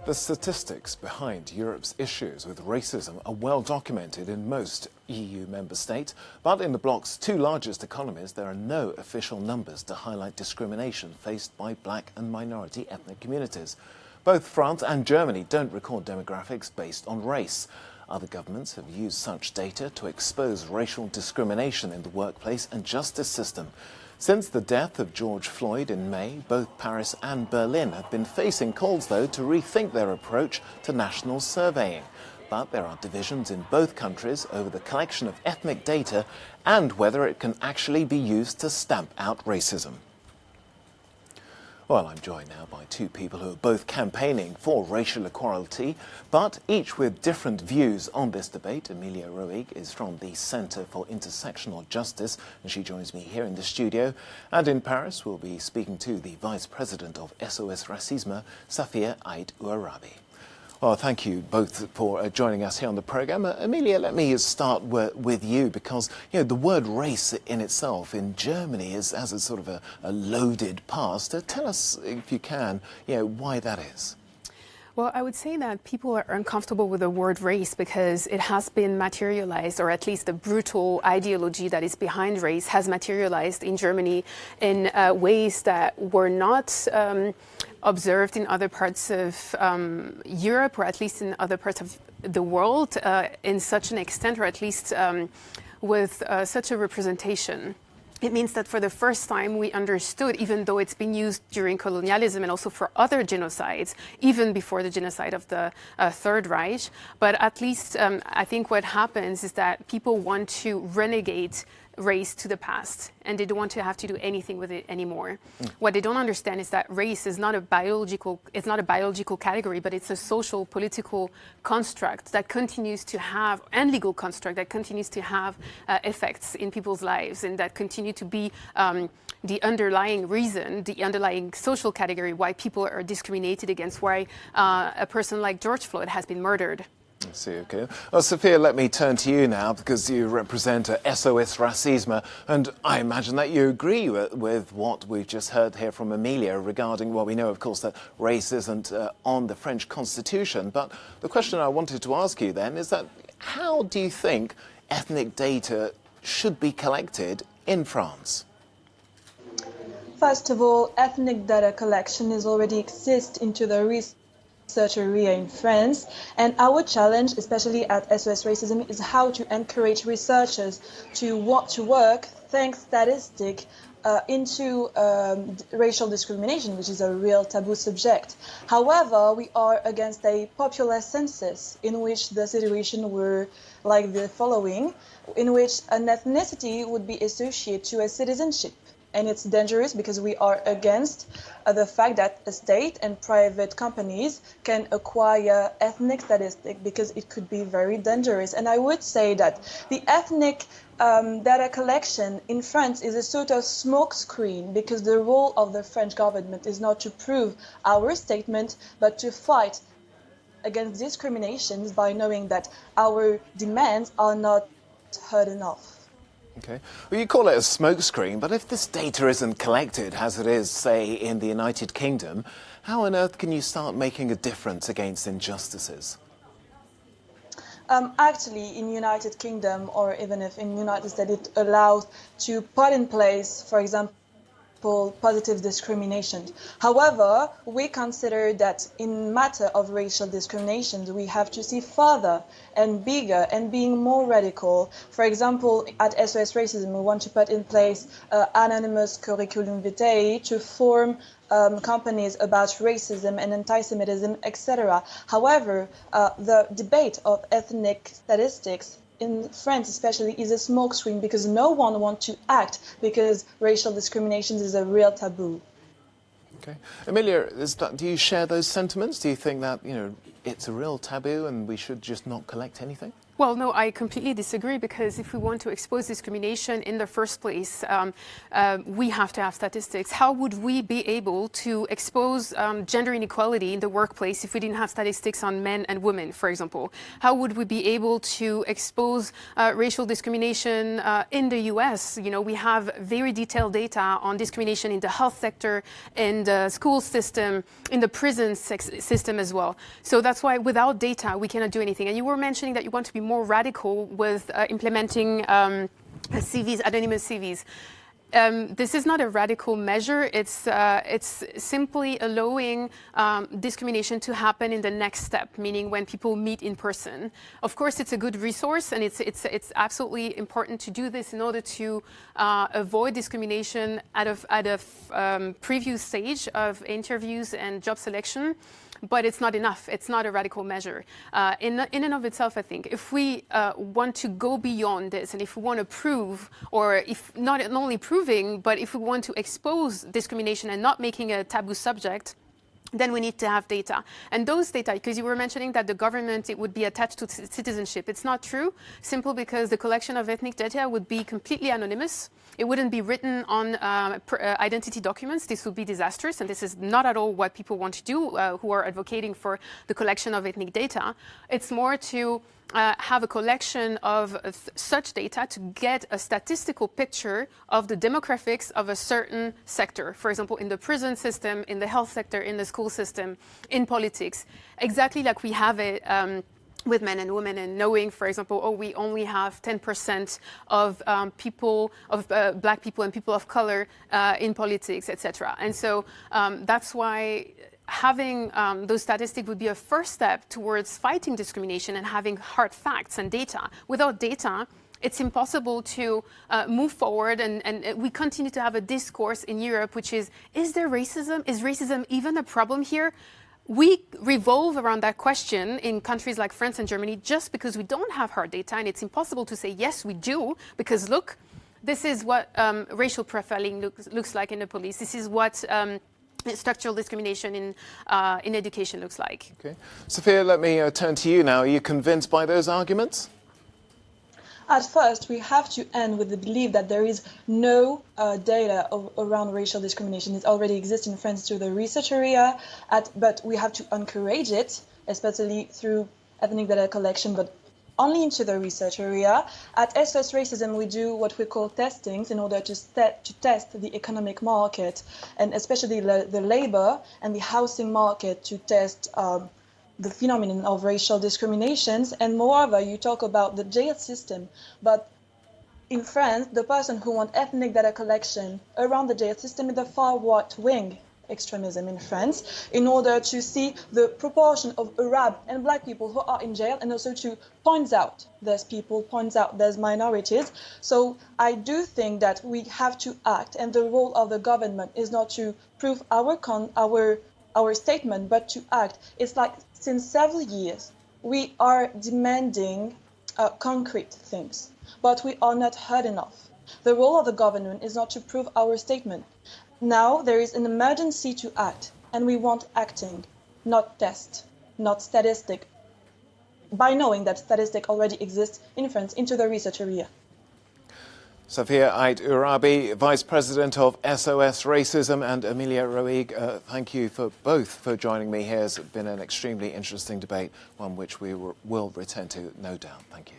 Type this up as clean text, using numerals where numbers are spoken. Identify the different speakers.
Speaker 1: The statistics behind Europe's issues with racism are well documented in most EU member states, but in the bloc's two largest economies there are no official numbers to highlight discrimination faced by black and minority ethnic communities. Both France and Germany don't record demographics based on race. Other governments have used such data to expose racial discrimination in the workplace and justice system. Since the death of George Floyd in May, both Paris and Berlin have been facing calls, though, to rethink their approach to national surveying. But there are divisions in both countries over the collection of ethnic data and whether it can actually be used to stamp out racism. Well, I'm joined now by two people who are both campaigning for racial equality, but each with different views on this debate. Emilia Roig is from the Centre for Intersectional Justice, and she joins me here in the studio. And in Paris, we'll be speaking to the Vice President of SOS Racisme, Safia Aït Ouarabi. Well, thank you both for joining us here on the programme. Emilia, let me start with you because, the word race in itself in Germany has a sort of a loaded past. Tell us, if you can, why that is.
Speaker 2: Well, I would say that people are uncomfortable with the word race because it has been materialized, or at least the brutal ideology that is behind race has materialized in Germany in ways that were not observed in other parts of Europe, or at least in other parts of the world, in such an extent, or at least with such a representation. It means that for the first time we understood, even though it's been used during colonialism and also for other genocides, even before the genocide of the Third Reich, but at least I think what happens is that people want to renegade race to the past, and they don't want to have to do anything with it anymore. What they don't understand is that race is not a biological category, but it's a social, political construct that continues to have, and legal construct that continues to have effects in people's lives, and that continue to be the underlying reason, the underlying social category why people are discriminated against, why a person like George Floyd has been murdered.
Speaker 1: I see, okay. Well, Safia, let me turn to you now because you represent SOS Racisme, and I imagine that you agree with what we've just heard here from Emilia regarding, well, we know, of course, that race isn't on the French Constitution, but the question I wanted to ask you then is that how do you think ethnic data should be collected in France?
Speaker 3: First of all, ethnic data collection is already exist into the research area in France, and our challenge, especially at SOS Racism, is how to encourage researchers to want to work thanks statistic into racial discrimination, which is a real taboo subject. However, we are against a popular census in which the situation were like the following, in which an ethnicity would be associated to a citizenship. And it's dangerous because we are against the fact that a state and private companies can acquire ethnic statistics because it could be very dangerous. And I would say that the ethnic data collection in France is a sort of smokescreen because the role of the French government is not to prove our statement, but to fight against discriminations by knowing that our demands are not heard enough.
Speaker 1: Okay. Well, you call it a smokescreen, but if this data isn't collected, as it is, say, in the United Kingdom, how on earth can you start making a difference against injustices?
Speaker 3: Actually, in United Kingdom, or even if in United States, it allows to put in place, for example, positive discrimination. However, we consider that in matter of racial discrimination, we have to see further and bigger and being more radical. For example, at SOS Racism, we want to put in place anonymous curriculum vitae to form companies about racism and anti-Semitism, etc. However, the debate of ethnic statistics in France especially is a smokescreen because no one wants to act because racial discrimination is a real taboo.
Speaker 1: Okay. Emilia, do you share those sentiments? Do you think that, it's a real taboo and we should just not collect anything?
Speaker 2: Well, no, I completely disagree, because if we want to expose discrimination in the first place, we have to have statistics. How would we be able to expose gender inequality in the workplace if we didn't have statistics on men and women, for example? How would we be able to expose racial discrimination in the US? You know, we have very detailed data on discrimination in the health sector, in the school system, in the prison system as well. So that's why without data, we cannot do anything. And you were mentioning that you want to be more radical with implementing CVs, anonymous CVs. This is not a radical measure. It's simply allowing discrimination to happen in the next step, meaning when people meet in person. Of course, it's a good resource, and it's absolutely important to do this in order to avoid discrimination at a preview stage of interviews and job selection. But it's not enough. It's not a radical measure. In and of itself, I think, if we want to go beyond this, and if we want to prove, or if not only proving, but if we want to expose discrimination and not making a taboo subject, then we need to have data. And those data, because you were mentioning that the government, it would be attached to citizenship. It's not true, simply because the collection of ethnic data would be completely anonymous. It wouldn't be written on identity documents. This would be disastrous, and this is not at all what people want to do who are advocating for the collection of ethnic data. It's more to have a collection of such data to get a statistical picture of the demographics of a certain sector. For example, in the prison system, in the health sector, in the school system, in politics. Exactly like we have it with men and women, and knowing, for example, oh, we only have 10% of people, of black people and people of color in politics, etc. And so that's why having those statistics would be a first step towards fighting discrimination and having hard facts and data. Without data, it's impossible to move forward, and we continue to have a discourse in Europe, which is there racism? Is racism even a problem here? We revolve around that question in countries like France and Germany just because we don't have hard data, and it's impossible to say, yes, we do, because look, this is what racial profiling looks like in the police. This is what structural discrimination in education looks like.
Speaker 1: Okay. Sophia, let me turn to you now. Are you convinced by those arguments?
Speaker 3: At first, we have to end with the belief that there is no data around racial discrimination. It already exists in France through the research area, but we have to encourage it, especially through ethnic data collection, but only into the research area. At SOS Racism, we do what we call testings in order to test the economic market, and especially the labor and the housing market, to test the phenomenon of racial discriminations. And moreover, you talk about the jail system, but in France, the person who wants ethnic data collection around the jail system is the far right-wing extremism in France, in order to see the proportion of Arab and black people who are in jail, and also to point out there's people, point out there's minorities. So I do think that we have to act, and the role of the government is not to prove our statement, but to act. It's like since several years, we are demanding concrete things, but we are not heard enough. The role of the government is not to prove our statement. Now there is an emergency to act, and we want acting, not test, not statistic, by knowing that statistic already exists in France into the research area.
Speaker 1: Sophia Ait Urabi, Vice President of SOS Racism, and Emilia Roig, thank you both for joining me here. It's been an extremely interesting debate, one which we will return to, no doubt. Thank you.